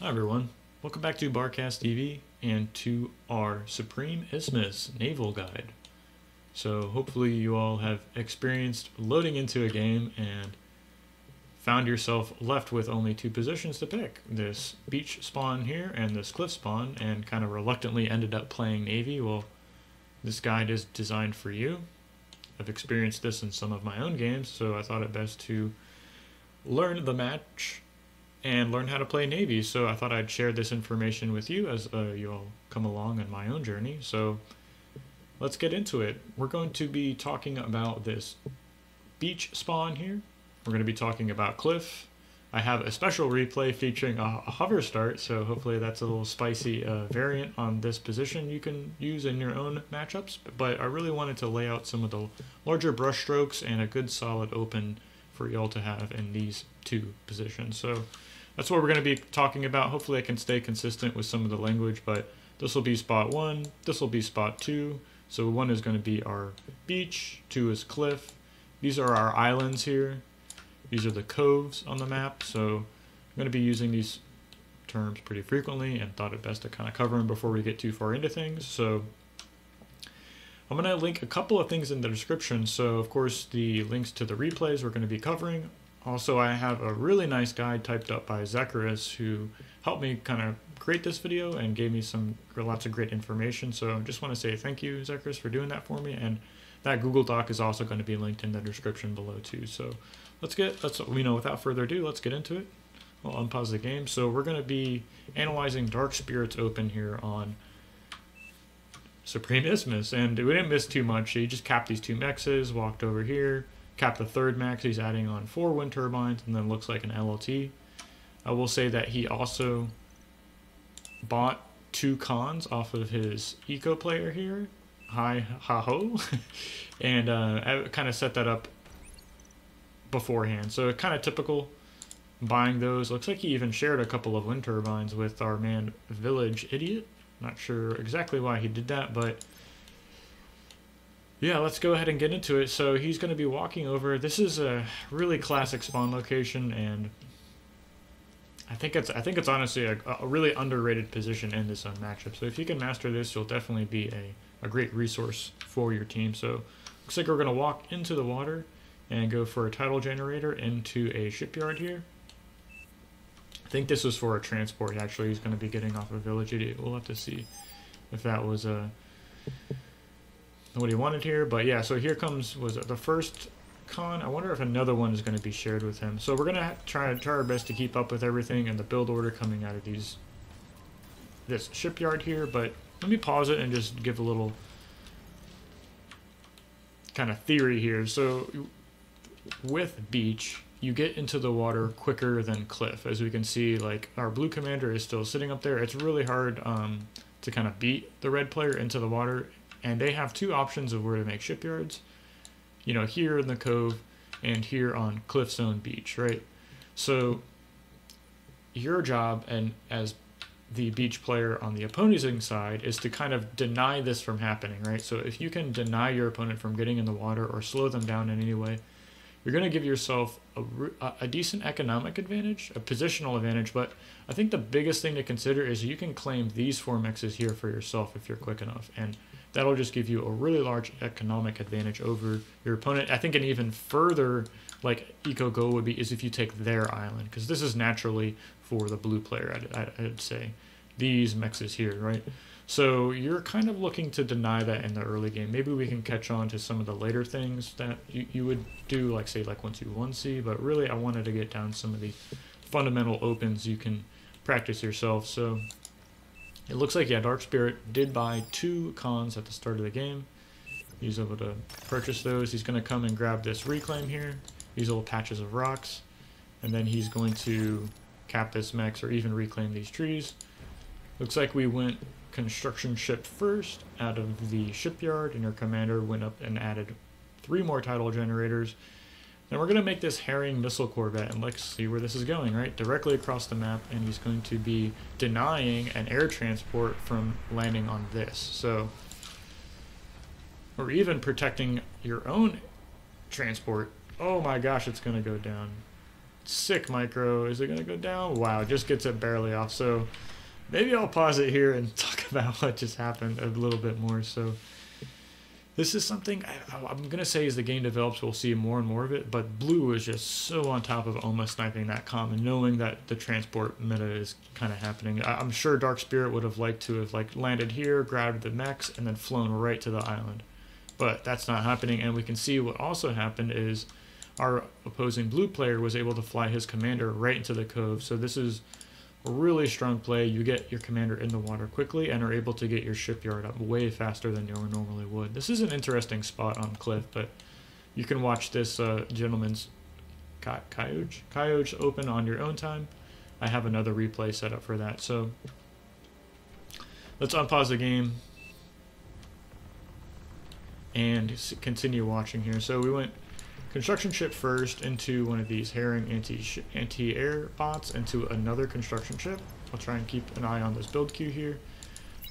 Hi everyone, welcome back to Barcast TV and to our Supreme Isthmus Naval Guide. So hopefully you all have experienced loading into a game and found yourself left with only two positions to pick. This beach spawn here and this cliff spawn, and kind of reluctantly ended up playing Navy. Well, this guide is designed for you. I've experienced this in some of my own games, so I thought it best to learn the match and learn how to play Navy. So I thought I'd share this information with you as you all come along on my own journey. So let's get into it. We're going to be talking about this beach spawn here. We're going to be talking about cliff. I have a special replay featuring a hover start, so hopefully that's a little spicy variant on this position you can use in your own matchups. But I really wanted to lay out some of the larger brush strokes and a good solid open for y'all to have in these two positions. So that's what we're going to be talking about. Hopefully I can stay consistent with some of the language, but this will be spot 1, this will be spot 2. So 1 is going to be our beach, 2 is cliff. These are our islands here. These are the coves on the map. So I'm going to be using these terms pretty frequently and thought it best to kind of cover them before we get too far into things. So I'm going to link a couple of things in the description. So of course the links to the replays we're going to be covering. Also, I have a really nice guide typed up by Zecrus who helped me kind of create this video and gave me lots of great information. So I just want to say thank you, Zecrus, for doing that for me. And that Google Doc is also going to be linked in the description below too. So without further ado, let's get into it. I'll unpause the game. So we're going to be analyzing Dark Spirits Open here on Supreme Isthmus, and we didn't miss too much. He just capped these two mexes, walked over here, capped the third max. He's adding on 4 wind turbines, and then looks like an LLT. I will say that he also bought 2 cons off of his eco player here, hi ha ho, and I kind of set that up beforehand. So kind of typical buying those. Looks like he even shared a couple of wind turbines with our man Village Idiot. Not sure exactly why he did that, but yeah, let's go ahead and get into it. So he's going to be walking over. This is a really classic spawn location, and I think it's honestly a really underrated position in this matchup. So if you can master this, you'll definitely be a great resource for your team. So looks like we're going to walk into the water and go for a tidal generator into a shipyard here. I think this was for a transport. Actually, he's going to be getting off a Village Idiot. We'll have to see if that was what he wanted here. But yeah, so here was the first con. I wonder if another one is going to be shared with him. So we're going to try our best to keep up with everything and the build order coming out of this shipyard here. But let me pause it and just give a little kind of theory here. So with beach, you get into the water quicker than cliff. As we can see, like our blue commander is still sitting up there. It's really hard to kind of beat the red player into the water, and they have 2 options of where to make shipyards. You know, here in the cove and here on Cliff Zone Beach, right? So your job, and as the beach player on the opposing side, is to kind of deny this from happening, right? So if you can deny your opponent from getting in the water or slow them down in any way, you're going to give yourself a decent economic advantage, a positional advantage. But I think the biggest thing to consider is you can claim these 4 mexes here for yourself if you're quick enough, and that'll just give you a really large economic advantage over your opponent. I think an even further eco goal would be is if you take their island, because this is naturally for the blue player. I'd say these mexes here, right? So you're kind of looking to deny that in the early game. Maybe we can catch on to some of the later things that you would do, like say 1-2-1C, but really I wanted to get down some of the fundamental opens you can practice yourself. So it looks like, yeah, Dark Spirit did buy 2 cons at the start of the game. He's able to purchase those. He's going to come and grab this reclaim here, these little patches of rocks, and then he's going to cap this mex or even reclaim these trees. Looks like we went construction ship first out of the shipyard, and your commander went up and added 3 more tidal generators. Then we're going to make this herring missile corvette, and let's see where this is going, right? Directly across the map, and he's going to be denying an air transport from landing on this. So, or even protecting your own transport. Oh my gosh, it's going to go down. Sick micro. Is it going to go down? Wow, just gets it barely off. So maybe I'll pause it here and talk about what just happened a little bit more. So this is something I'm going to say as the game develops, we'll see more and more of it. But Blue is just so on top of almost sniping that common, knowing that the transport meta is kind of happening. I'm sure Dark Spirit would have liked to have like landed here, grabbed the mechs, and then flown right to the island. But that's not happening, and we can see what also happened is our opposing blue player was able to fly his commander right into the cove. So this is a really strong play. You get your commander in the water quickly and are able to get your shipyard up way faster than you normally would. This is an interesting spot on cliff, but you can watch this gentleman's Coyote open on your own time. I have another replay set up for that. So let's unpause the game and continue watching here. So we went construction ship first into one of these herring anti-air bots into another construction ship. I'll try and keep an eye on this build queue here.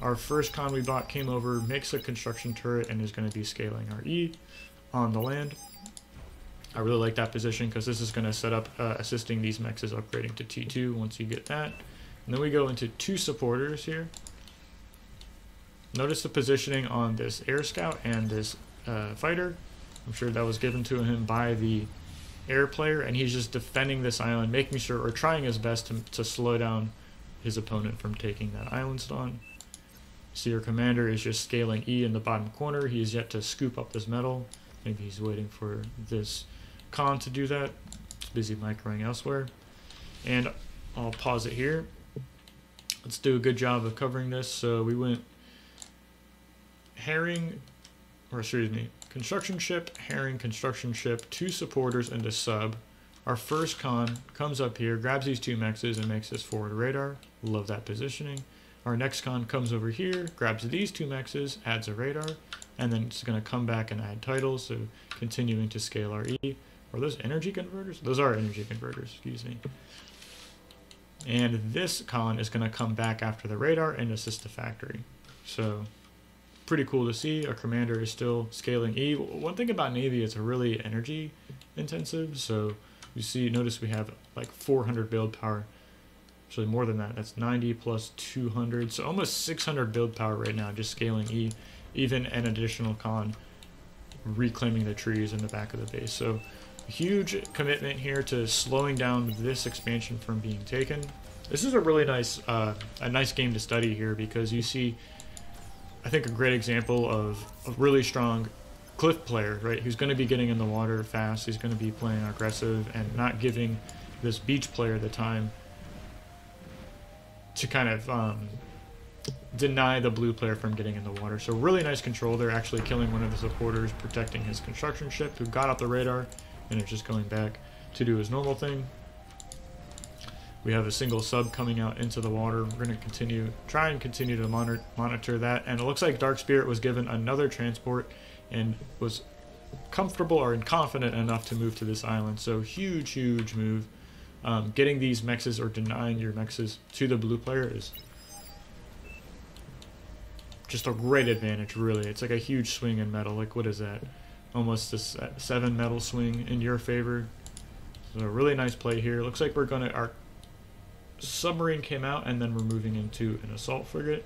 Our first con we bot came over, makes a construction turret, and is going to be scaling our E on the land. I really like that position because this is going to set up assisting these mechs is upgrading to T2 once you get that. And then we go into 2 supporters here. Notice the positioning on this air scout and this fighter. I'm sure that was given to him by the air player, and he's just defending this island, making sure, or trying his best to slow down his opponent from taking that island spawn. See, your commander is just scaling E in the bottom corner. He is yet to scoop up this metal. Maybe he's waiting for this con to do that. He's busy microing elsewhere. And I'll pause it here. Let's do a good job of covering this. So we went construction ship, herring, construction ship, 2 supporters, and a sub. Our first con comes up here, grabs these 2 mexes, and makes this forward radar. Love that positioning. Our next con comes over here, grabs these 2 mexes, adds a radar, and then it's going to come back and add titles, so continuing to scale our E. Are those energy converters? Those are energy converters, excuse me. And this con is going to come back after the radar and assist the factory. So pretty cool to see. Our commander is still scaling E. One thing about Navy, it's really energy intensive. So you see, notice we have like 400 build power. Actually more than that. That's 90 plus 200. So almost 600 build power right now, just scaling E. Even an additional con reclaiming the trees in the back of the base. So huge commitment here to slowing down this expansion from being taken. This is a really nice game to study here because you see, I think, a great example of a really strong cliff player, right? Who's going to be getting in the water fast. He's going to be playing aggressive and not giving this beach player the time to kind of deny the blue player from getting in the water. So really nice control there, actually killing one of the supporters, protecting his construction ship who got off the radar and is just going back to do his normal thing. We have a single sub coming out into the water. We're going to try and continue to monitor that. And it looks like Dark Spirit was given another transport and was comfortable or confident enough to move to this island. So huge move. Getting these mexes or denying your mexes to the blue player is just a great advantage, really. It's like a huge swing in metal. Like, what is that? Almost a 7 metal swing in your favor. So a really nice play here. Looks like our submarine came out, and then we're moving into an assault frigate.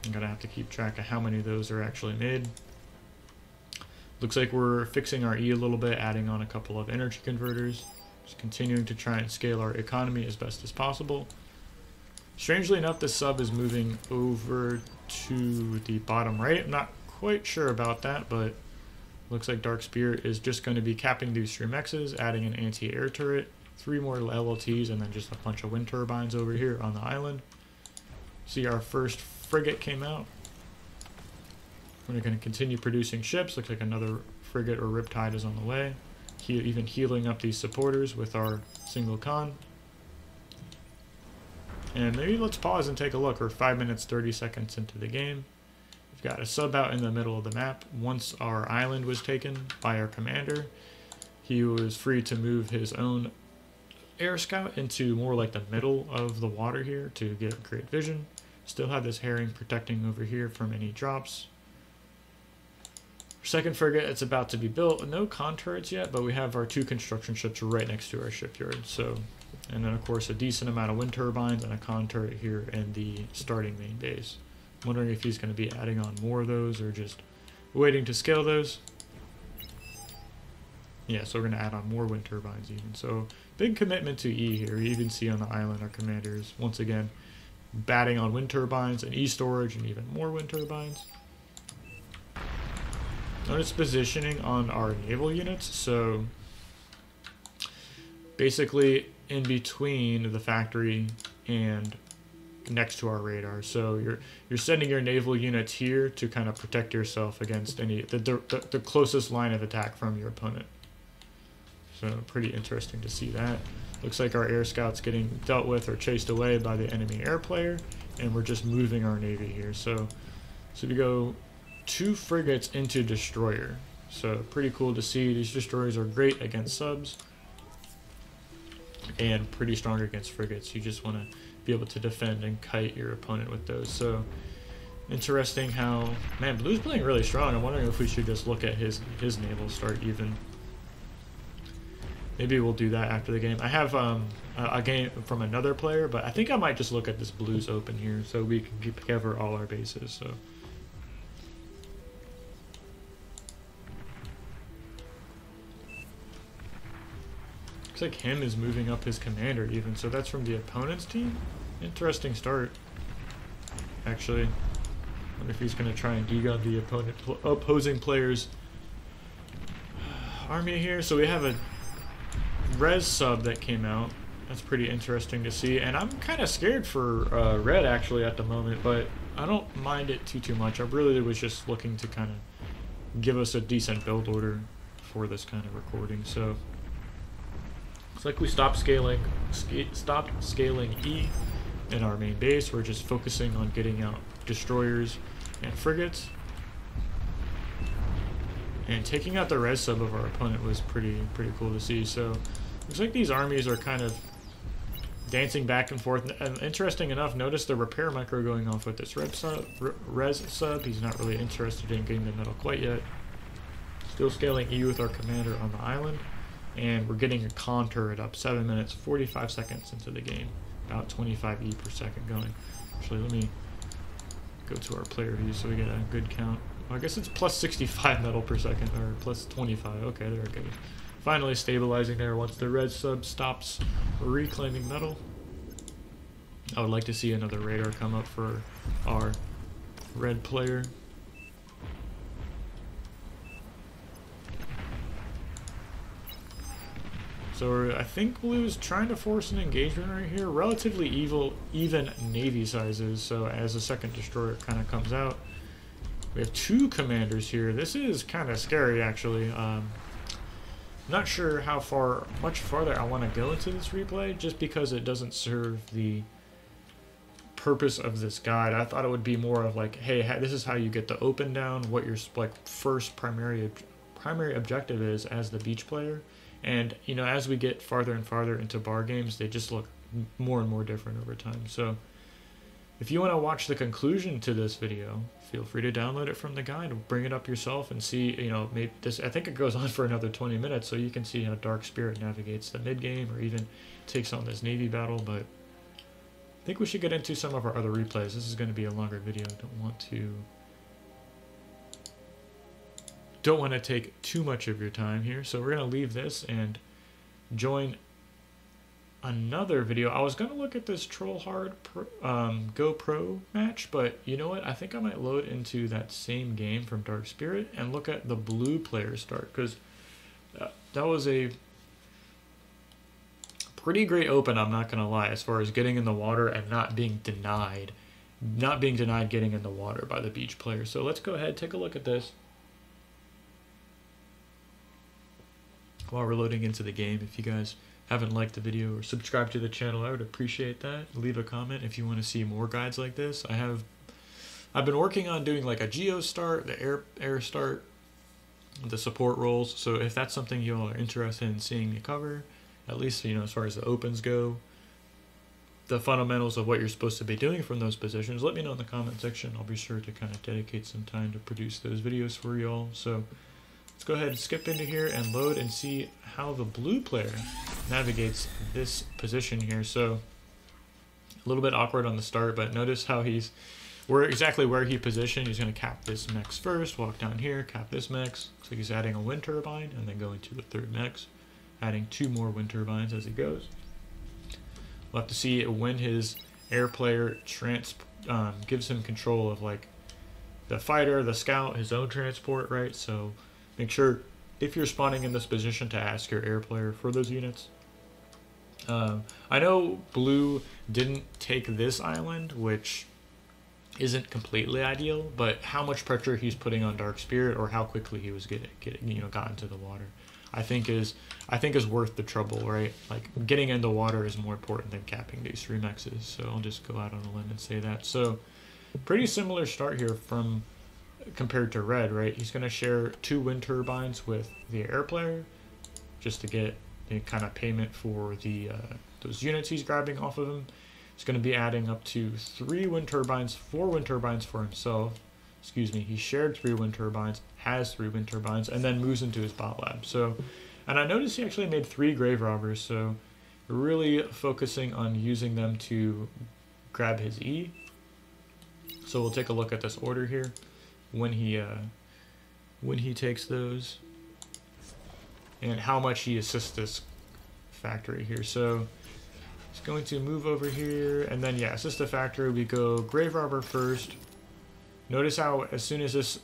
I'm gonna have to keep track of how many of those are actually made. Looks like we're fixing our E a little bit, adding on a couple of energy converters. Just continuing to try and scale our economy as best as possible. Strangely enough, this sub is moving over to the bottom right. I'm not quite sure about that, but looks like Dark Spirit is just going to be capping these 3 mexes, adding an anti-air turret, 3 more LLTs, and then just a bunch of wind turbines over here on the island. See, our first frigate came out. We're going to continue producing ships. Looks like another frigate or riptide is on the way. Even healing up these supporters with our single con. And maybe let's pause and take a look. We're 5 minutes 30 seconds into the game. We've got a sub out in the middle of the map. Once our island was taken by our commander, he was free to move his own air scout into more like the middle of the water here to get great vision. Still have this herring protecting over here from any drops. Second frigate, it's about to be built. No con turrets yet, but we have our 2 construction ships right next to our shipyard. So, and then of course a decent amount of wind turbines and a con turret here in the starting main base. I'm wondering if he's going to be adding on more of those or just waiting to scale those. Yeah, so we're going to add on more wind turbines even. So big commitment to E here. You even see on the island our commanders once again batting on wind turbines and E storage and even more wind turbines. Notice positioning on our naval units. So basically in between the factory and next to our radar. So you're sending your naval units here to kind of protect yourself against any the closest line of attack from your opponent. So pretty interesting to see that. Looks like our air scout's getting dealt with or chased away by the enemy air player, and we're just moving our navy here. So we go 2 frigates into destroyer. So pretty cool to see. These destroyers are great against subs and pretty strong against frigates. You just want to be able to defend and kite your opponent with those. So interesting how, man, blue's playing really strong. I'm wondering if we should just look at his naval start even. Maybe we'll do that after the game. I have a game from another player, but I think I might just look at this blues open here so we can cover all our bases. So looks like him is moving up his commander even, so that's from the opponent's team. Interesting start, actually. Wonder if he's going to try and geek on the opposing player's army here. So we have a res sub that came out. That's pretty interesting to see, and I'm kind of scared for red actually at the moment, but I don't mind it too much. I really was just looking to kind of give us a decent build order for this kind of recording. So it's like we stopped scaling E in our main base. We're just focusing on getting out destroyers and frigates. And taking out the res sub of our opponent was pretty cool to see. So looks like these armies are kind of dancing back and forth. And interesting enough, notice the repair micro going off with this res sub. He's not really interested in getting the metal quite yet. Still scaling E with our commander on the island. And we're getting a con turret up 7 minutes, 45 seconds into the game. About 25 E per second going. Actually, let me go to our player view so we get a good count. Well, I guess it's plus 65 metal per second, or plus 25. Okay, there it goes. Finally stabilizing there once the red sub stops reclaiming metal. I would like to see another radar come up for our red player. So I think blue's trying to force an engagement right here. Relatively even navy sizes. So as the second destroyer kind of comes out, we have 2 commanders here. This is kind of scary actually. Not sure how much farther I want to go into this replay, just because it doesn't serve the purpose of this guide. I thought it would be more of like, hey, this is how you get the open down, what your like first primary objective is as the beach player. And you know, as we get farther and farther into bar games, they just look more and more different over time. So if you want to watch the conclusion to this video, feel free to download it from the guide, bring it up yourself and see, you know, maybe this, I think it goes on for another 20 minutes, so you can see how Dark Spirit navigates the mid game or even takes on this Navy battle. But I think we should get into some of our other replays. This is going to be a longer video. Don't want to take too much of your time here, so we're going to leave this and join another video. I was going to look at this Troll Hard Go Pro match, but you know what? I think I might load into that same game from Dark Spirit and look at the blue player start, because that was a pretty great open, I'm not going to lie, as far as getting in the water and not being denied getting in the water by the beach player. So let's go ahead, take a look at this while we're loading into the game. If you guys haven't liked the video or subscribed to the channel, I would appreciate that. Leave a comment if you want to see more guides like this. I've been working on doing like a geo start, the air start, the support roles. So if that's something you all are interested in seeing me cover, at least, you know, as far as the opens go, the fundamentals of what you're supposed to be doing from those positions, let me know in the comment section. I'll be sure to kind of dedicate some time to produce those videos for y'all. So let's go ahead and skip into here and load and see how the blue player navigates this position here. So a little bit awkward on the start, but notice how exactly where he positioned. He's going to cap this mechs first, walk down here, cap this mechs. Looks like he's adding a wind turbine and then going to the third mechs, adding 2 more wind turbines as he goes. We'll have to see when his air player gives him control of like the fighter, the scout, his own transport, right? So make sure if you're spawning in this position to ask your air player for those units. I know blue didn't take this island, which isn't completely ideal, but how much pressure he's putting on Dark Spirit or how quickly he was getting got into the water, I think is worth the trouble, right? Like getting into water is more important than capping these 3 mexes. So I'll just go out on a limb and say that. So pretty similar start here compared to red, right? He's going to share 2 wind turbines with the air player just to get the kind of payment for the those units he's grabbing off of him. He's going to be adding up to 3 wind turbines, 4 wind turbines for himself. Excuse me, he shared 3 wind turbines, has 3 wind turbines, and then moves into his bot lab. So, and I noticed he actually made 3 grave robbers, so really focusing on using them to grab his E. So we'll take a look at this order here when he takes those and how much he assists this factory here. So he's going to move over here and then assist the factory. We go grave robber first. Notice how as soon as this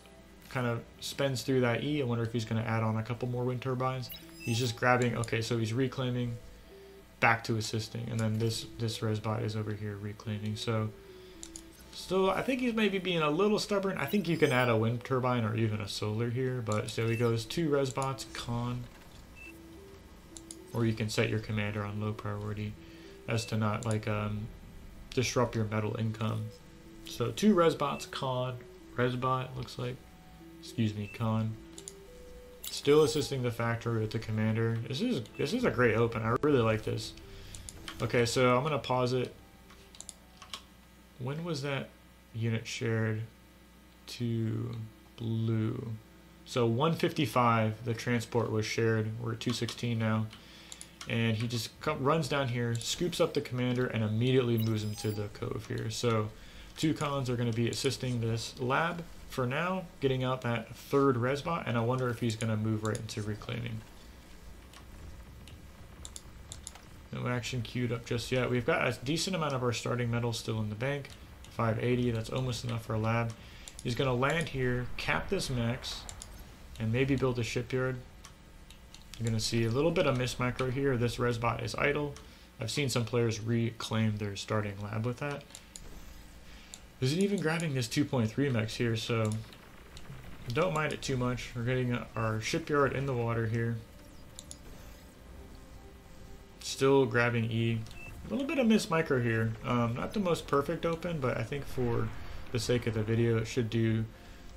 kind of spends through that E, I wonder if he's going to add on a couple more wind turbines. He's just grabbing, okay, so he's reclaiming, back to assisting, and then this resbot is over here reclaiming. So still, I think he's maybe being a little stubborn. I think you can add a wind turbine or even a solar here, but so he goes 2 resbots, con, or you can set your commander on low priority as to not like disrupt your metal income. So 2 resbots, con, resbot looks like, excuse me, con. Still assisting the factory with the commander. This is a great open. I really like this. Okay, so I'm gonna pause it. When was that unit shared to blue? So 155, the transport was shared. We're at 216 now. And he just runs down here, scoops up the commander, and immediately moves him to the cove here. So 2 cons are going to be assisting this lab for now, getting out that 3rd resbot, and I wonder if he's going to move right into reclaiming. No action queued up just yet. We've got a decent amount of our starting metal still in the bank. 580, that's almost enough for a lab. He's going to land here, cap this max, and maybe build a shipyard. You're going to see a little bit of miss micro here. This resbot is idle. I've seen some players reclaim their starting lab with that. Isn't even grabbing this 2.3 mex here, so don't mind it too much. We're getting our shipyard in the water here. Still grabbing E. A little bit of miss micro here. Not the most perfect open, but I think for the sake of the video, it should do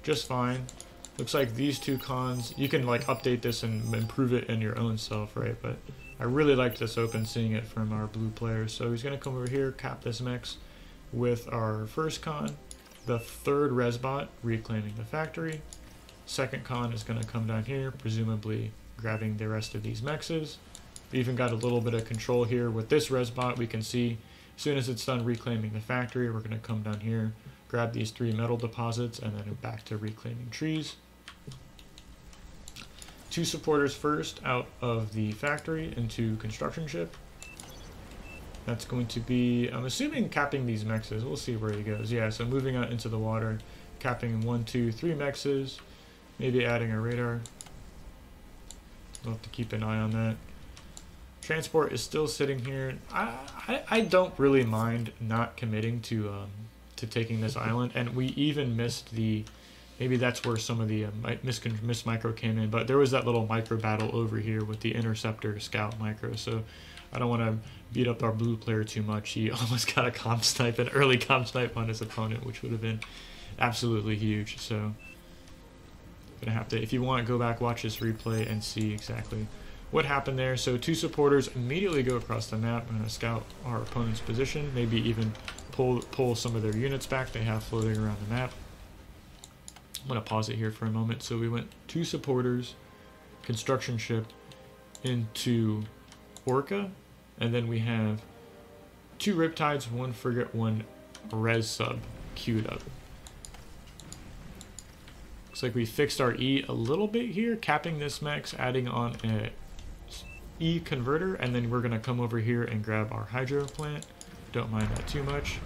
just fine. Looks like these 2 cons, you can like update this and improve it in your own self, right? But I really liked this open, seeing it from our blue player. So he's going to come over here, cap this mix with our first con, the 3rd resbot, reclaiming the factory. 2nd con is going to come down here, presumably grabbing the rest of these mexes. We even got a little bit of control here with this resbot. We can see as soon as it's done reclaiming the factory, we're going to come down here, grab these 3 metal deposits, and then back to reclaiming trees. 2 supporters first out of the factory into construction ship. That's going to be, I'm assuming, capping these mexes. We'll see where he goes. Yeah, so moving out into the water, capping 1, 2, 3 mexes, maybe adding a radar. We'll have to keep an eye on that. Transport is still sitting here. I don't really mind not committing to taking this island, and we even missed the, maybe that's where some of the miss micro came in, but there was that little micro battle over here with the interceptor scout micro, so I don't want to beat up our blue player too much. He almost got a comp snipe, an early comp snipe on his opponent, which would have been absolutely huge. So gonna have to, if you want, go back, watch this replay and see exactly what happened there. So 2 supporters immediately go across the map. I'm going to scout our opponent's position, maybe even pull some of their units back they have floating around the map. I'm going to pause it here for a moment. So we went 2 supporters, construction ship, into Orca, and then we have 2 Riptides, 1 frigate, 1 res sub queued up. Looks like we fixed our E a little bit here, capping this max, adding on a E converter, and then we're going to come over here and grab our hydro plant. Don't mind that too much.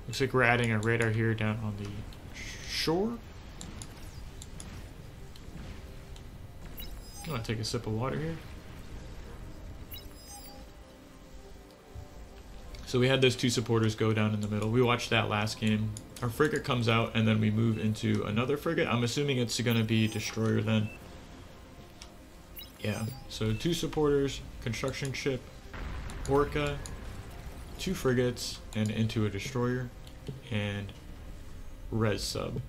Looks like we're adding a radar here down on the shore. I'm going to take a sip of water here. So we had those 2 supporters go down in the middle. We watched that last game. Our frigate comes out, and then we move into another frigate. I'm assuming it's going to be destroyer then. Yeah, so 2 supporters, construction ship, Orca, 2 frigates, and into a destroyer, and res sub.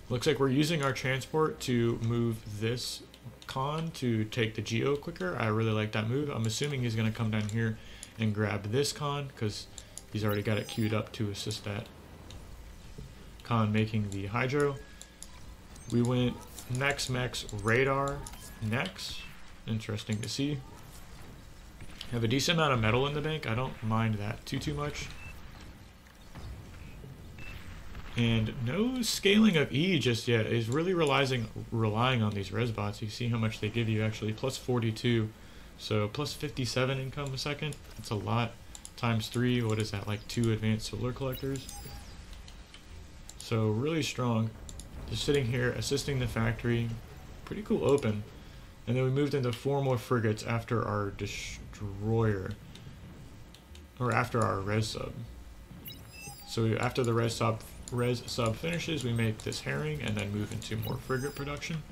Looks like we're using our transport to move this con to take the geo quicker. I really like that move. I'm assuming he's going to come down here and grab this con because he's already got it queued up to assist that con making the hydro. We went Mex radar next. Interesting to see. Have a decent amount of metal in the bank. I don't mind that too much. And no scaling of E just yet. Is really relying on these res bots. You see how much they give you actually. Plus 42. So plus 57 income a second. That's a lot. Times 3. What is that? Like 2 advanced solar collectors. So really strong. Just sitting here assisting the factory. Pretty cool open. And then we moved into 4 more frigates after our destroyer. Or after our res sub. So after the res sub finishes, we make this herring and then move into more frigate production.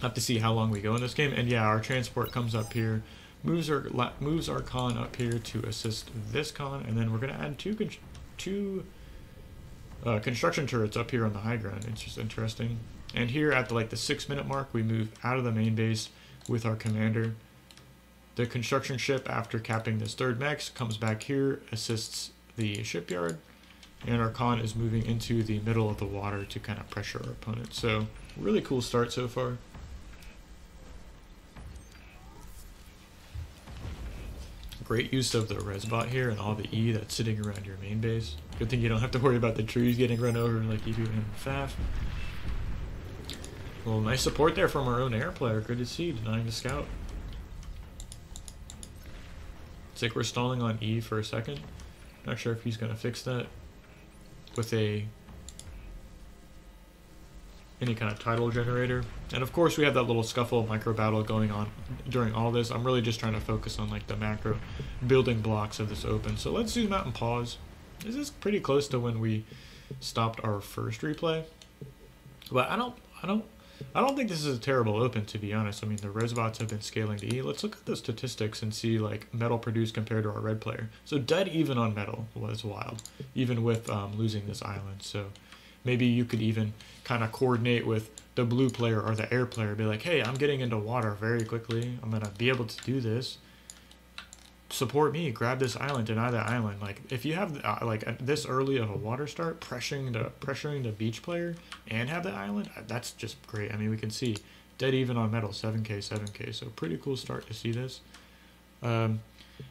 Have to see how long we go in this game. And yeah, our transport comes up here, moves our con up here to assist this con, and then we're going to add two construction turrets up here on the high ground. It's just interesting. And here at the 6-minute mark, we move out of the main base with our commander. The construction ship, after capping this 3rd mech, comes back here, assists the shipyard, and our con is moving into the middle of the water to kind of pressure our opponent. So really cool start so far. Great use of the resbot here and all the E that's sitting around your main base. Good thing you don't have to worry about the trees getting run over like you do in FAF. Well, nice support there from our own air player. Good to see, denying the scout. It's like we're stalling on E for a second. Not sure if he's going to fix that with any kind of tidal generator. And of course we have that little scuffle micro battle going on during all this. I'm really just trying to focus on the macro building blocks of this open. So let's zoom out and pause. This is pretty close to when we stopped our first replay. But I don't think this is a terrible open, to be honest. I mean, the resbots have been scaling to E. Let's look at the statistics and see metal produced compared to our red player. So dead even on metal was wild, even with losing this island. So maybe you could even kind of coordinate with the blue player or the air player, be like, hey, I'm getting into water very quickly. I'm going to be able to do this. Support me, grab this island, deny that island. If you have this early of a water start, pressuring the beach player and have the island, that's just great. I mean, we can see dead even on metal, 7k, so pretty cool start to see this. I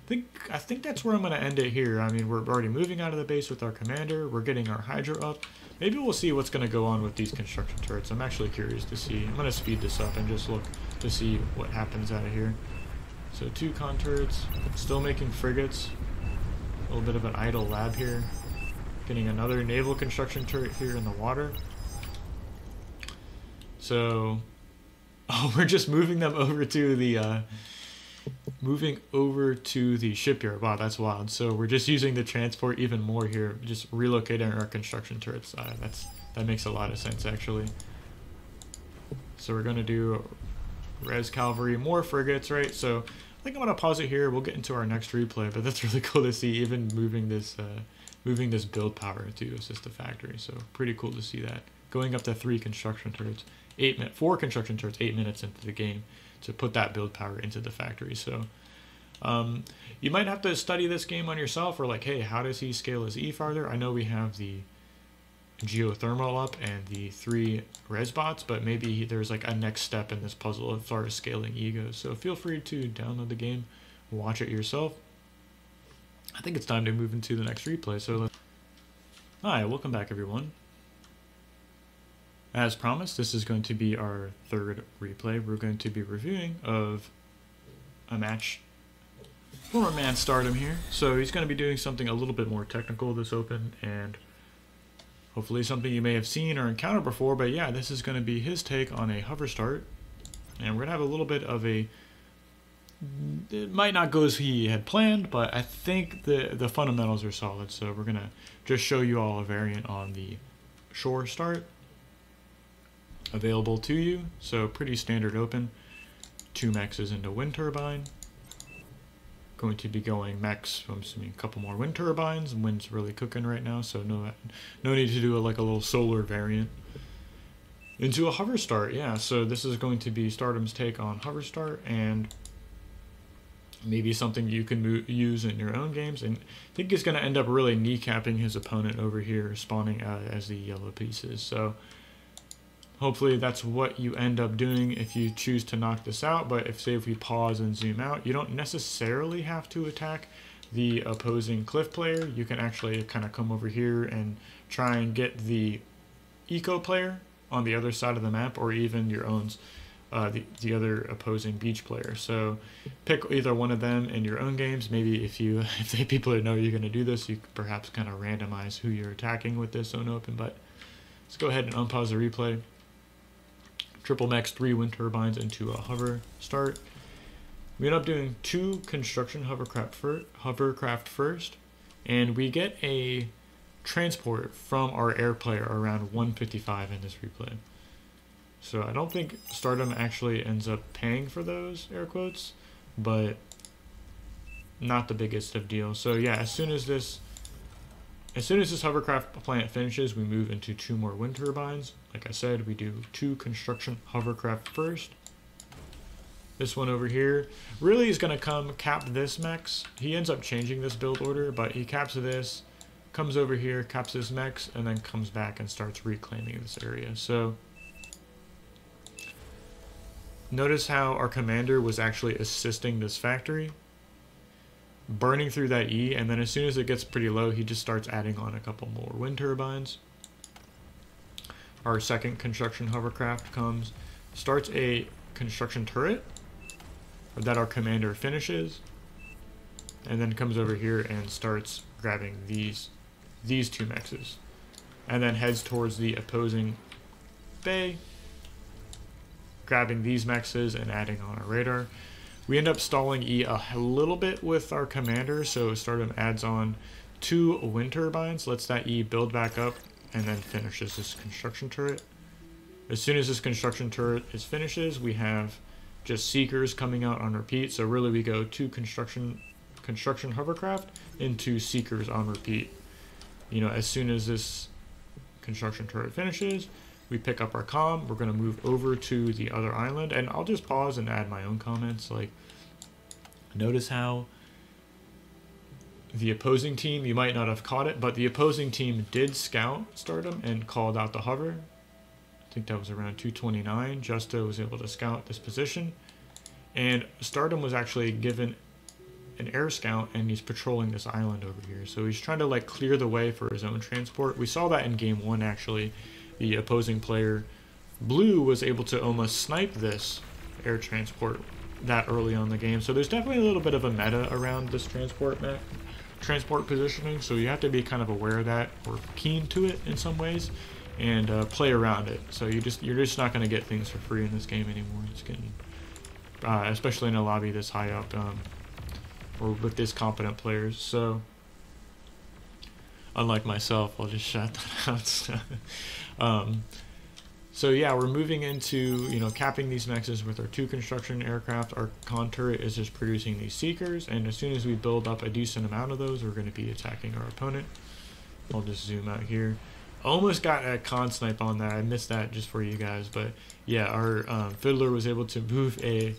think that's where I'm going to end it here. I mean, we're already moving out of the base with our commander. We're getting our hydro up. Maybe we'll see what's going to go on with these construction turrets. I'm actually curious to see. I'm going to speed this up and just look to see what happens out of here. So 2 con turrets, still making frigates. A little bit of an idle lab here. Getting another naval construction turret here in the water. So, we're just moving them over to the shipyard. Wow, that's wild. So we're just using the transport even more here, just relocating our construction turrets. That makes a lot of sense actually. So we're gonna do res cavalry, more frigates, right? So I think I'm gonna pause it here. We'll get into our next replay, but that's really cool to see, even moving this build power to assist the factory. So pretty cool to see that. going up to 3 construction turrets, 4 construction turrets 8 minutes into the game to put that build power into the factory. So you might have to study this game on yourself, or like, hey, how does he scale his E farther? I know we have the geothermal up and the 3 res bots, but maybe there's like a next step in this puzzle as far as scaling E goes. So feel free to download the game, watch it yourself. I think it's time to move into the next replay. So hi, welcome back everyone. As promised, this is going to be our 3rd replay. We're going to be reviewing of a match for a man Stardom here. So he's going to be doing something a little bit more technical this open, and hopefully something you may have seen or encountered before. But yeah, this is going to be his take on a hover start, and we're going to have a little bit of a, it might not go as he had planned, but I think the fundamentals are solid. So we're going to just show you all a variant on the shore start available to you. So pretty standard open, 2 mexes into wind turbine. Going to be going max, I'm assuming a couple more wind turbines. Wind's really cooking right now, so no need to do like a little solar variant. Into a hover start, yeah. So this is going to be Stardom's take on hover start, and maybe something you can use in your own games. And I think he's going to end up really kneecapping his opponent over here, spawning as the yellow pieces. So hopefully that's what you end up doing if you choose to knock this out. But if we pause and zoom out, you don't necessarily have to attack the opposing cliff player. You can actually kind of come over here and try and get the eco player on the other side of the map, or even your own the other opposing beach player. So pick either one of them in your own games. Maybe if the people that know you're going to do this, you could perhaps kind of randomize who you're attacking with this zone open. But let's go ahead and unpause the replay. Triple max 3 wind turbines into a hover start. We end up doing 2 construction hovercraft first, and we get a transport from our air player around 155 in this replay. So I don't think Stardom actually ends up paying for those air quotes, but not the biggest of deals. So yeah, as soon as this hovercraft plant finishes, we move into 2 more wind turbines. Like I said, we do 2 construction hovercraft first. This one over here really is going to come cap this mex. He ends up changing this build order, but he caps this, comes over here, caps this mex, and then comes back and starts reclaiming this area. So notice how our commander was actually assisting this factory, burning through that E, and then as soon as it gets pretty low, he just starts adding on a couple more wind turbines. Our second construction hovercraft comes, starts a construction turret that our commander finishes, and then comes over here and starts grabbing these 2 mexes, and then heads towards the opposing bay, grabbing these mexes and adding on our radar. We end up stalling E a little bit with our commander, so Stardom adds on 2 wind turbines, lets that E build back up, and then finishes this construction turret. As soon as this construction turret finishes, we have just Seekers coming out on repeat. So really we go 2 construction hovercraft into Seekers on repeat. You know, as soon as this construction turret finishes, we pick up our comm. We're going to move over to the other island, and I'll just pause and add my own comments. Like, notice how the opposing team, you might not have caught it, but the opposing team did scout Stardom and called out the hover. I think that was around 229. Justo was able to scout this position, and Stardom was actually given an air scout, and he's patrolling this island over here. So he's trying to like clear the way for his own transport. We saw that in game 1 actually. The opposing player, Blue, was able to almost snipe this air transport that early on in the game. So there's definitely a little bit of a meta around this transport positioning, so you have to be kind of aware of that, or keen to it in some ways, and play around it. So you're just not going to get things for free in this game anymore. It's getting, especially in a lobby this high up, or with this competent players. So unlike myself, I'll just shout that out. So yeah, we're moving into, you know, capping these mexes with our 2 construction aircraft. Our con turret is just producing these Seekers, and as soon as we build up a decent amount of those, we're going to be attacking our opponent. I'll just zoom out here. Almost got a con snipe on that. I missed that just for you guys, but yeah, our Fiddler was able to move a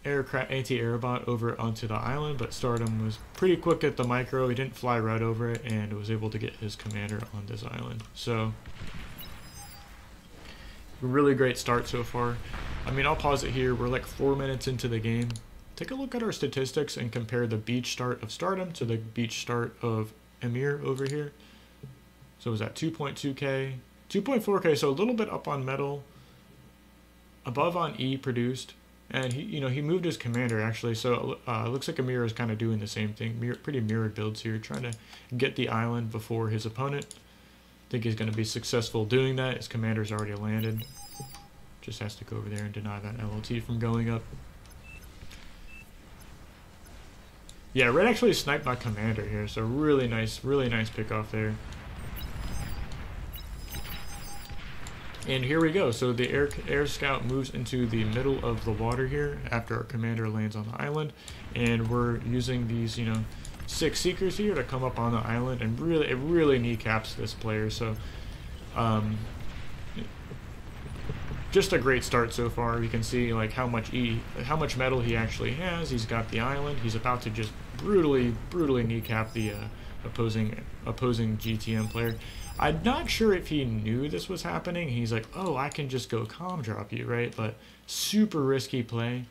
aircraft anti-air bot over onto the island, but Stardom was pretty quick at the micro. He didn't fly right over it and was able to get his commander on this island. So really great start so far. I mean, I'll pause it here. We're like 4 minutes into the game. Take a look at our statistics and compare the beach start of Stardom to the beach start of Emir over here. So was that 2.2k, 2.4k, so a little bit up on metal, above on E produced, and he moved his commander actually. So it looks like Emir is kind of doing the same thing. Pretty mirrored builds here, trying to get the island before his opponent. I think he's going to be successful doing that. His commander's already landed. Just has to go over there and deny that LLT from going up. Yeah, Red actually sniped my commander here, so really nice pick off there. And here we go. So the air scout moves into the middle of the water here after our commander lands on the island, and we're using these 6 seekers here to come up on the island, and it really kneecaps this player. So just a great start so far. You can see like how much metal he actually has. He's got the island. He's about to just brutally kneecap the opposing GTM player. I'm not sure if he knew this was happening. He's like, oh, I can just go calm drop you, right? But super risky play.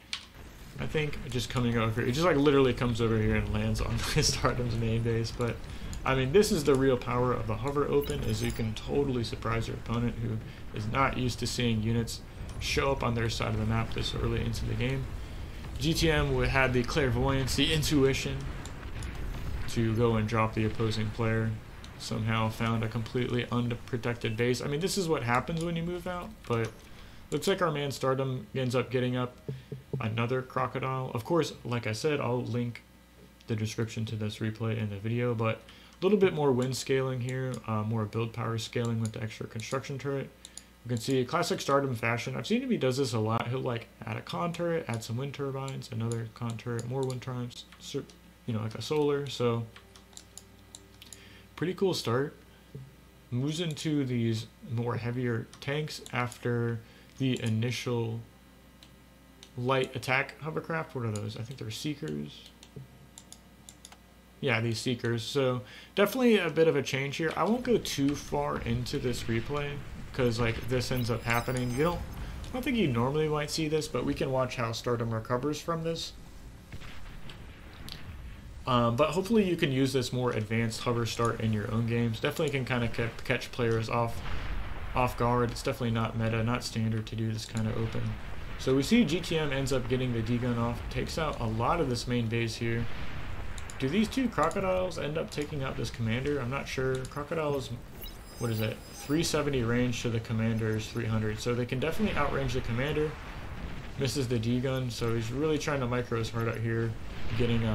I think just coming over, it just like literally comes over here and lands on Stardom's main base. But I mean, this is the real power of the hover open, is you can totally surprise your opponent who is not used to seeing units show up on their side of the map this early into the game. GTM had the clairvoyance, the intuition to go and drop the opposing player. Somehow found a completely unprotected base. I mean, this is what happens when you move out, but looks like our man Stardom ends up getting up another crocodile. Of course, like I said, I'll link the description to this replay in the video, but a little bit more wind scaling here, more build power scaling with the extra construction turret. You can see classic Stardom fashion. I've seen him, he does this a lot. He'll like add a con turret, add some wind turbines, another con turret, more wind turbines, like a solar. So pretty cool start. Moves into these more heavier tanks after the initial light attack hovercraft. What are those? I think they're Seekers. Yeah, these Seekers. So definitely a bit of a change here. I won't go too far into this replay because like this ends up happening. I don't think you normally might see this, but we can watch how Stardom recovers from this. But hopefully you can use this more advanced hover start in your own games. Definitely can kind of catch players off guard. It's definitely not meta, not standard to do this kind of open. So we see GTM ends up getting the D-gun off, takes out a lot of this main base here. Do these 2 crocodiles end up taking out this commander? I'm not sure. Crocodiles, what is it? 370 range to the commander's 300. So they can definitely outrange the commander. Misses the D-gun, so he's really trying to micro his heart out here, getting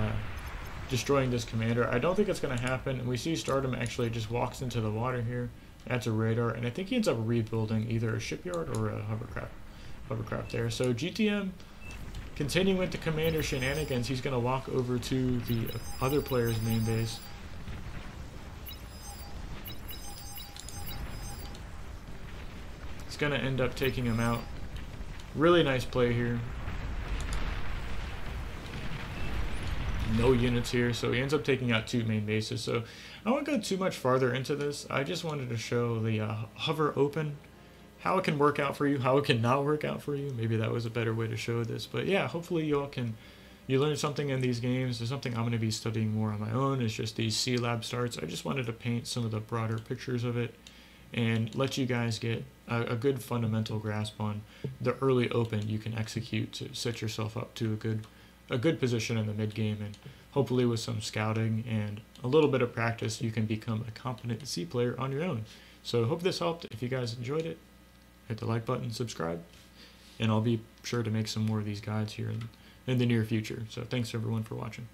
destroying this commander. I don't think it's going to happen, and we see Stardom actually just walks into the water here, adds a radar, and I think he ends up rebuilding either a shipyard or a hovercraft there. So GTM continuing with the commander shenanigans. He's going to walk over to the other player's main base. He's going to end up taking him out. Really nice play here. No units here, so he ends up taking out 2 main bases. So I won't go too much farther into this. I just wanted to show the hover open, how it can work out for you, how it can not work out for you. Maybe that was a better way to show this. But yeah, hopefully you learn something in these games. There's something I'm going to be studying more on my own. It's just these C-Lab starts. I just wanted to paint some of the broader pictures of it and let you guys get a good fundamental grasp on the early open you can execute to set yourself up to a good position in the mid game, and hopefully with some scouting and a little bit of practice you can become a competent C player on your own. So hope this helped. If you guys enjoyed it, hit the like button, subscribe, and I'll be sure to make some more of these guides here in the near future. So thanks everyone for watching.